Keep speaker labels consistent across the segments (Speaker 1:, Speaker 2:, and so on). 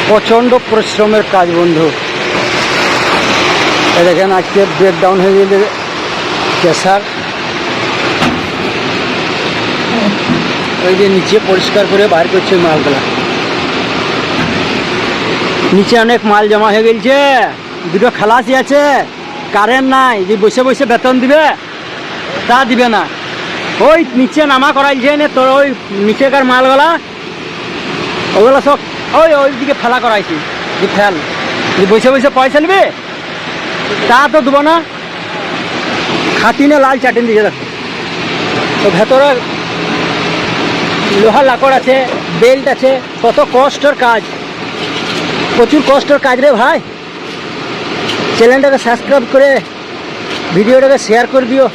Speaker 1: প্রচণ্ড পরিশ্রমের কাজ বন্ধু। দেখেন আজকে ব্রেকডাউন হয়ে গেলে কেসার ওই যে নিচে পরিষ্কার করে বার করছে মালগুলা। নিচে অনেক মাল জমা হয়ে গেছে, দুটো খালাসি আছে, কারেন্ট নাই, যে বসে বসে বেতন দিবে তা দিবে না। ওই নিচে নামা করাইছে না তোর, ওই নিচেকার মালগুলা ওগুলো সব ওইদিকে ফেলা করাইছি, যে ফেল যে বসে বসে পয়সা নেবে তা তো দেবো না। খাটিনে লাল চাটিন দিকে দেখো, তো ভেতরে লোহা লাকড় আছে, বেল্ট আছে, কত কষ্টের কাজ, প্রচুর কষ্টের কাজ রে ভাই। চ্যানেলটাকে সাবস্ক্রাইব করে ভিডিওটাকে শেয়ার করে দিও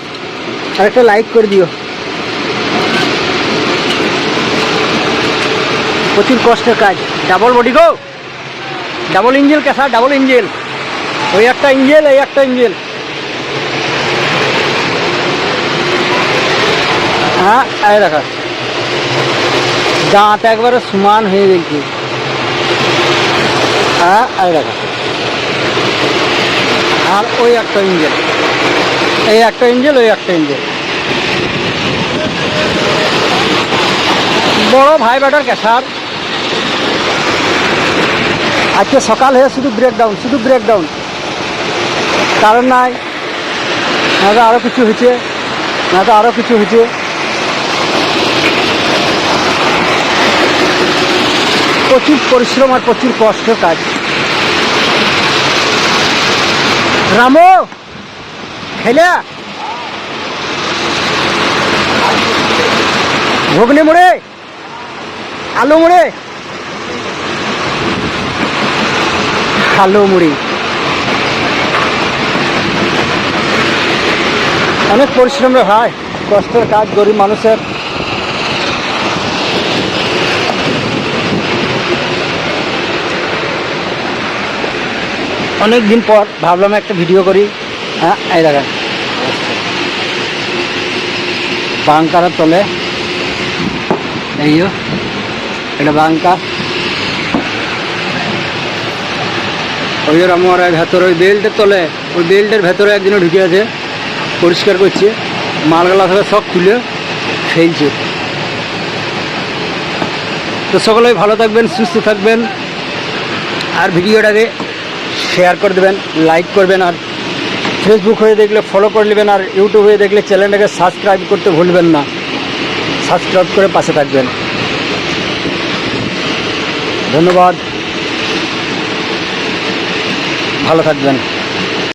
Speaker 1: আর একটা লাইক করে দিও। প্রচুর কষ্টের কাজ। ডাবল বডি গো, ডাবল ইঞ্জিল কেসা, ডাবল ইঞ্জিল, ওই একটা ইঞ্জিল এই একটা ইঞ্জিল। হ্যাঁ এই দেখা দাঁত একবারে সমান হয়ে গেছে। হ্যাঁ এই দেখা, আর ওই একটা ইঞ্জিল, এই একটা ইঞ্জিল ওই একটা ইঞ্জিল। বড় ভাই বেটার কেসার। আজকে সকাল হয়ে শুধু ব্রেকডাউন, শুধু ব্রেকডাউন, কারণ নাই, না তো আরও কিছু হয়েছে, না তো আরও কিছু হয়েছে। প্রচুর পরিশ্রম আর প্রচুর কষ্টের কাজ। রামো খেলা ঘুগনি মুড়ে, আলু মুড়ে, আলু মুড়ি। অনেক পরিশ্রম রে ভাই, কষ্টের কাজ গরিব মানুষের। অনেক দিন পর ভাবলাম একটা ভিডিও করি। হ্যাঁ এই দেখেন বাংকারের তলে, এই এটা বাংকার, ওই আমার ভেতরে ওই বেল্টের তলে, ওই বেল্টের ভেতরে একদিনও ঢুকে আছে, পরিষ্কার করছে, মালগুলা থেকে সব তুলে ফেলছে। তো সকলেই ভালো থাকবেন, সুস্থ থাকবেন, আর ভিডিওটাকে শেয়ার করে দেবেন, লাইক করবেন, আর ফেসবুক হয়ে দেখলে ফলো করে নেবেন, আর ইউটিউব হয়ে দেখলে চ্যানেলটাকে সাবস্ক্রাইব করতে ভুলবেন না। সাবস্ক্রাইব করে পাশে থাকবেন। ধন্যবাদ, ভালো থাকবেন।